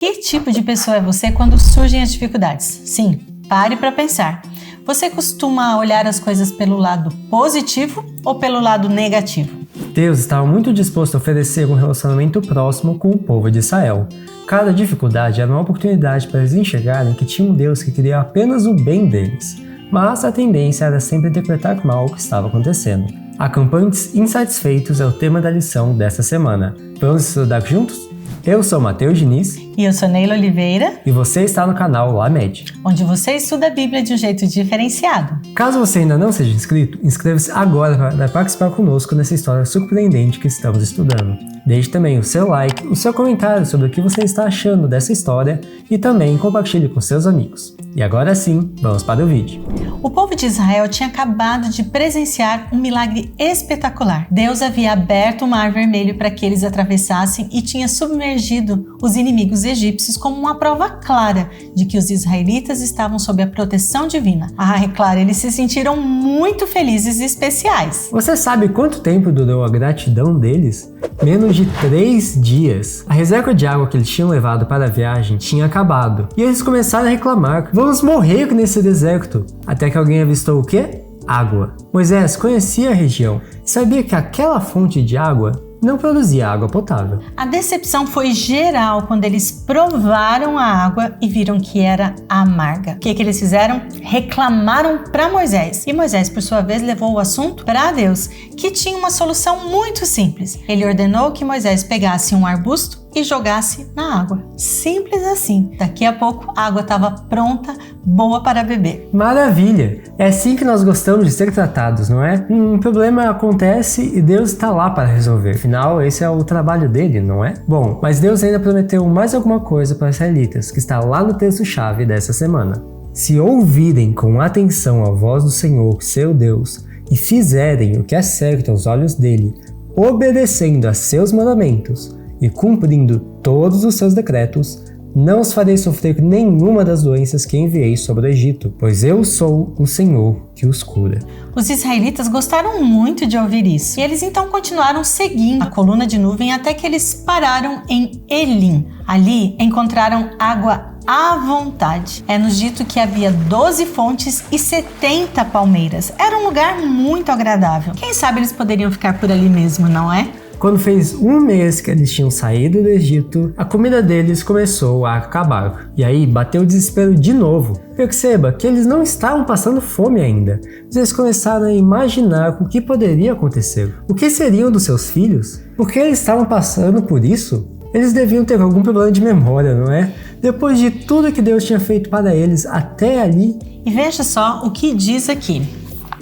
Que tipo de pessoa é você quando surgem as dificuldades? Sim, pare para pensar. Você costuma olhar as coisas pelo lado positivo ou pelo lado negativo? Deus estava muito disposto a oferecer um relacionamento próximo com o povo de Israel. Cada dificuldade era uma oportunidade para eles enxergarem que tinha um Deus que queria apenas o bem deles. Mas a tendência era sempre interpretar mal o que estava acontecendo. Acampantes insatisfeitos é o tema da lição desta semana. Vamos estudar juntos? Eu sou Matheus Diniz. E eu sou Neila Oliveira. E você está no canal Lamed, onde você estuda a Bíblia de um jeito diferenciado. Caso você ainda não seja inscrito, inscreva-se agora para participar conosco nessa história surpreendente que estamos estudando. Deixe também o seu like, o seu comentário sobre o que você está achando dessa história e também compartilhe com seus amigos. E agora sim, vamos para o vídeo. O povo de Israel tinha acabado de presenciar um milagre espetacular. Deus havia aberto o Mar Vermelho para que eles atravessassem e tinha submergido os inimigos egípcios como uma prova clara de que os israelitas estavam sob a proteção divina. É claro, eles se sentiram muito felizes e especiais. Você sabe quanto tempo durou a gratidão deles? Menos de 3 dias. A reserva de água que eles tinham levado para a viagem tinha acabado. E eles começaram a reclamar: vamos morrer nesse deserto. Até que alguém avistou o quê? Água. Moisés conhecia a região e sabia que aquela fonte de água não produzia água potável. A decepção foi geral quando eles provaram a água e viram que era amarga. O que eles fizeram? Reclamaram para Moisés. E Moisés, por sua vez, levou o assunto para Deus, que tinha uma solução muito simples. Ele ordenou que Moisés pegasse um arbusto e jogasse na água. Simples assim. Daqui a pouco a água estava pronta, boa para beber. Maravilha! É assim que nós gostamos de ser tratados, não é? Um problema acontece e Deus está lá para resolver. Afinal, esse é o trabalho dele, não é? Bom, mas Deus ainda prometeu mais alguma coisa para os israelitas, que está lá no texto-chave dessa semana. Se ouvirem com atenção a voz do Senhor, seu Deus, e fizerem o que é certo aos olhos dele, obedecendo a seus mandamentos, e cumprindo todos os seus decretos, não os farei sofrer nenhuma das doenças que enviei sobre o Egito, pois eu sou o Senhor que os cura. Os israelitas gostaram muito de ouvir isso, e eles então continuaram seguindo a coluna de nuvem até que eles pararam em Elim. Ali encontraram água à vontade. É-nos dito que havia 12 fontes e 70 palmeiras. Era um lugar muito agradável. Quem sabe eles poderiam ficar por ali mesmo, não é? Quando fez 1 mês que eles tinham saído do Egito, a comida deles começou a acabar. E aí bateu o desespero de novo. Perceba que eles não estavam passando fome ainda, mas eles começaram a imaginar o que poderia acontecer. O que seriam dos seus filhos? Por que eles estavam passando por isso? Eles deviam ter algum problema de memória, não é? Depois de tudo que Deus tinha feito para eles até ali. E veja só o que diz aqui.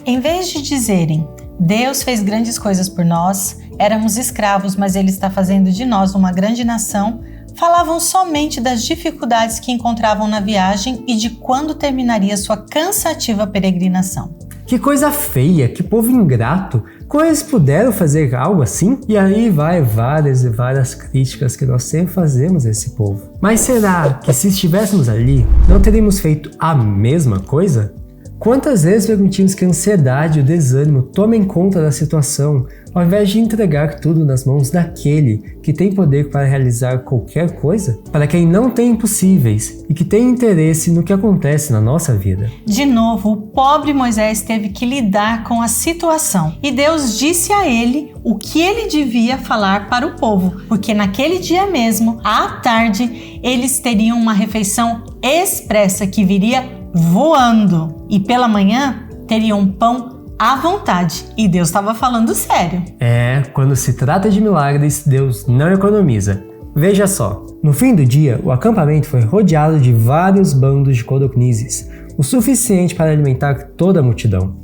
Em vez de dizerem: Deus fez grandes coisas por nós, éramos escravos, mas Ele está fazendo de nós uma grande nação, falavam somente das dificuldades que encontravam na viagem e de quando terminaria sua cansativa peregrinação. Que coisa feia, que povo ingrato! Como eles puderam fazer algo assim? E aí vai várias e várias críticas que nós sempre fazemos a esse povo. Mas será que se estivéssemos ali, não teríamos feito a mesma coisa? Quantas vezes permitimos que a ansiedade e o desânimo tomem conta da situação, ao invés de entregar tudo nas mãos daquele que tem poder para realizar qualquer coisa? Para quem não tem impossíveis e que tem interesse no que acontece na nossa vida. De novo, o pobre Moisés teve que lidar com a situação. E Deus disse a ele o que ele devia falar para o povo, porque naquele dia mesmo, à tarde, eles teriam uma refeição expressa que viria voando. E pela manhã teriam pão à vontade. E Deus estava falando sério. Quando se trata de milagres, Deus não economiza. Veja só, no fim do dia, o acampamento foi rodeado de vários bandos de codornizes, o suficiente para alimentar toda a multidão.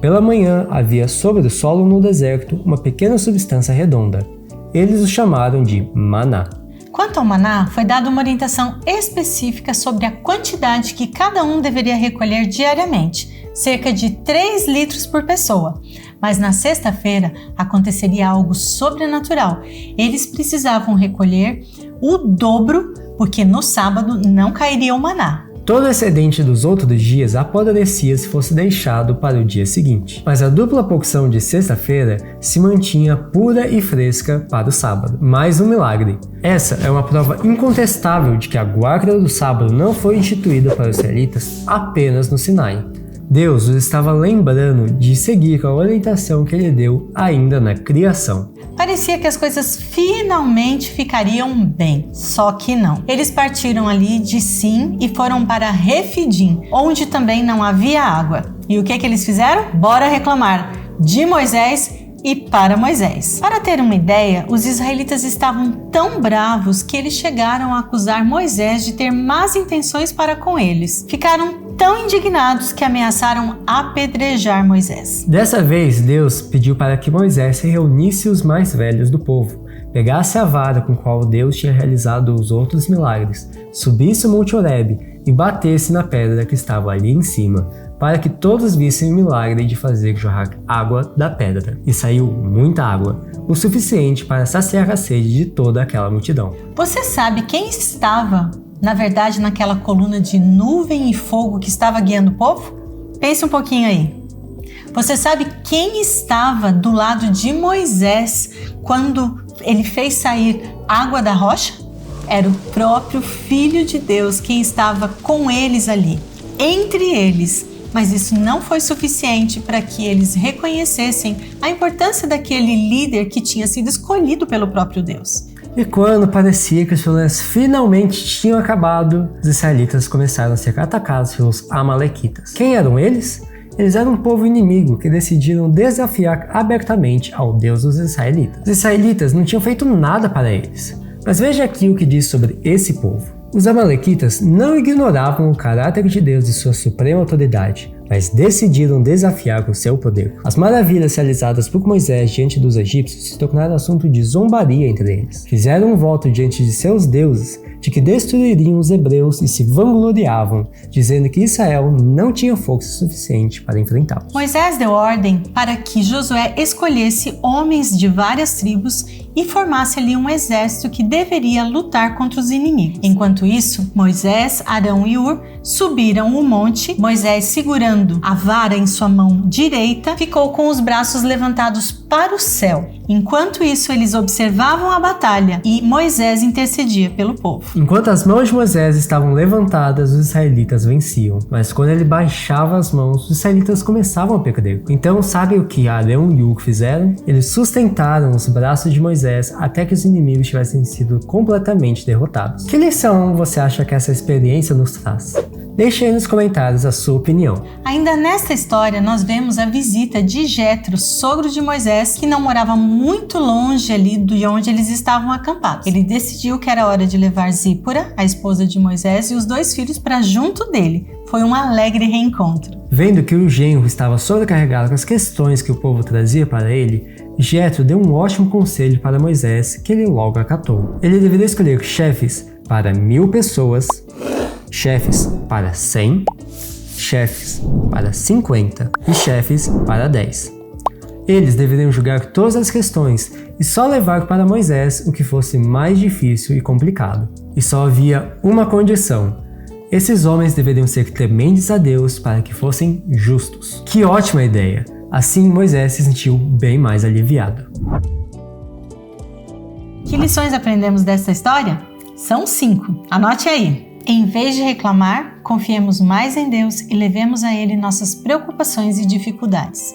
Pela manhã, havia sobre o solo no deserto uma pequena substância redonda. Eles o chamaram de maná. Quanto ao maná, foi dada uma orientação específica sobre a quantidade que cada um deveria recolher diariamente, cerca de 3 litros por pessoa. Mas na sexta-feira aconteceria algo sobrenatural. Eles precisavam recolher o dobro, porque no sábado não cairia o maná. Todo o excedente dos outros dias apodrecia se fosse deixado para o dia seguinte. Mas a dupla porção de sexta-feira se mantinha pura e fresca para o sábado. Mais um milagre. Essa é uma prova incontestável de que a guarda do sábado não foi instituída para os israelitas apenas no Sinai. Deus os estava lembrando de seguir com a orientação que ele deu ainda na criação. Parecia que as coisas finalmente ficariam bem, só que não. Eles partiram ali de Sim e foram para Refidim, onde também não havia água. E o que eles fizeram? Bora reclamar de Moisés e para Moisés. Para ter uma ideia, os israelitas estavam tão bravos que eles chegaram a acusar Moisés de ter más intenções para com eles. Ficaram tão indignados que ameaçaram apedrejar Moisés. Dessa vez, Deus pediu para que Moisés reunisse os mais velhos do povo, pegasse a vara com qual Deus tinha realizado os outros milagres, subisse o Monte Horebe e batesse na pedra que estava ali em cima, para que todos vissem o milagre de fazer jorrar água da pedra. E saiu muita água, o suficiente para saciar a sede de toda aquela multidão. Você sabe quem estava, na verdade, naquela coluna de nuvem e fogo que estava guiando o povo? Pense um pouquinho aí. Você sabe quem estava do lado de Moisés quando ele fez sair água da rocha? Era o próprio Filho de Deus quem estava com eles ali, entre eles. Mas isso não foi suficiente para que eles reconhecessem a importância daquele líder que tinha sido escolhido pelo próprio Deus. E quando parecia que os problemas finalmente tinham acabado, os israelitas começaram a ser atacados pelos amalequitas. Quem eram eles? Eles eram um povo inimigo que decidiram desafiar abertamente ao Deus dos israelitas. Os israelitas não tinham feito nada para eles. Mas veja aqui o que diz sobre esse povo. Os amalequitas não ignoravam o caráter de Deus e sua suprema autoridade, mas decidiram desafiar o seu poder. As maravilhas realizadas por Moisés diante dos egípcios se tornaram assunto de zombaria entre eles. Fizeram um voto diante de seus deuses de que destruiriam os hebreus e se vangloriavam, dizendo que Israel não tinha força suficiente para enfrentá-los. Moisés deu ordem para que Josué escolhesse homens de várias tribos e formasse ali um exército que deveria lutar contra os inimigos. Enquanto isso, Moisés, Arão e Hur subiram o monte. Moisés, segurando a vara em sua mão direita, ficou com os braços levantados para o céu. Enquanto isso, eles observavam a batalha e Moisés intercedia pelo povo. Enquanto as mãos de Moisés estavam levantadas, os israelitas venciam. Mas quando ele baixava as mãos, os israelitas começavam a perder. Então, sabe o que Arão e Hur fizeram? Eles sustentaram os braços de Moisés até que os inimigos tivessem sido completamente derrotados. Que lição você acha que essa experiência nos traz? Deixe aí nos comentários a sua opinião. Ainda nesta história, nós vemos a visita de Jetro, sogro de Moisés, que não morava muito longe ali de onde eles estavam acampados. Ele decidiu que era hora de levar Zípora, a esposa de Moisés, e os 2 filhos para junto dele. Foi um alegre reencontro. Vendo que o genro estava sobrecarregado com as questões que o povo trazia para ele, Jetro deu um ótimo conselho para Moisés, que ele logo acatou. Ele deveria escolher chefes para 1000 pessoas, chefes para 100, chefes para 50 e chefes para 10. Eles deveriam julgar todas as questões e só levar para Moisés o que fosse mais difícil e complicado. E só havia uma condição: esses homens deveriam ser tementes a Deus para que fossem justos. Que ótima ideia! Assim Moisés se sentiu bem mais aliviado. Que lições aprendemos dessa história? São 5. Anote aí. Em vez de reclamar, confiemos mais em Deus e levemos a Ele nossas preocupações e dificuldades.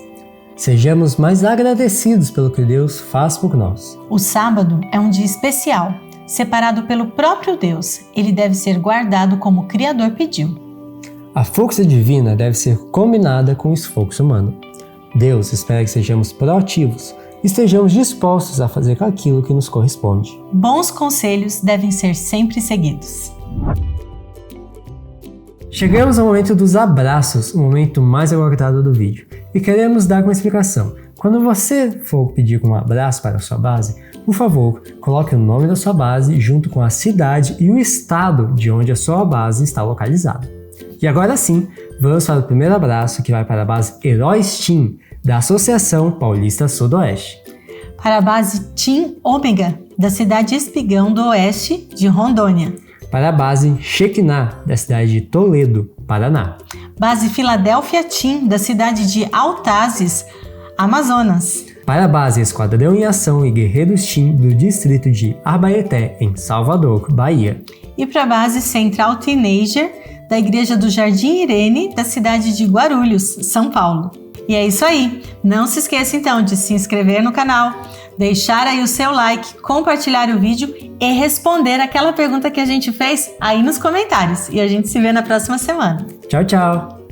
Sejamos mais agradecidos pelo que Deus faz por nós. O sábado é um dia especial, separado pelo próprio Deus. Ele deve ser guardado como o Criador pediu. A força divina deve ser combinada com o esforço humano. Deus espera que sejamos proativos e estejamos dispostos a fazer aquilo que nos corresponde. Bons conselhos devem ser sempre seguidos. Chegamos ao momento dos abraços, o momento mais aguardado do vídeo, e queremos dar uma explicação. Quando você for pedir um abraço para a sua base, por favor, coloque o nome da sua base junto com a cidade e o estado de onde a sua base está localizada. E agora sim, vamos para o primeiro abraço, que vai para a base Heróis Team, da Associação Paulista Sudoeste. Para a base Team Ômega, da cidade Espigão do Oeste de Rondônia. Para a base Shekinah, da cidade de Toledo, Paraná. Base Filadélfia Team, da cidade de Altazes, Amazonas. Para a base Esquadrão em Ação e Guerreiros Team, do distrito de Abaeté, em Salvador, Bahia. E para a base Central Teenager, da Igreja do Jardim Irene, da cidade de Guarulhos, São Paulo. E é isso aí. Não se esqueça então de se inscrever no canal, deixar aí o seu like, compartilhar o vídeo e responder aquela pergunta que a gente fez aí nos comentários. E a gente se vê na próxima semana. Tchau, tchau!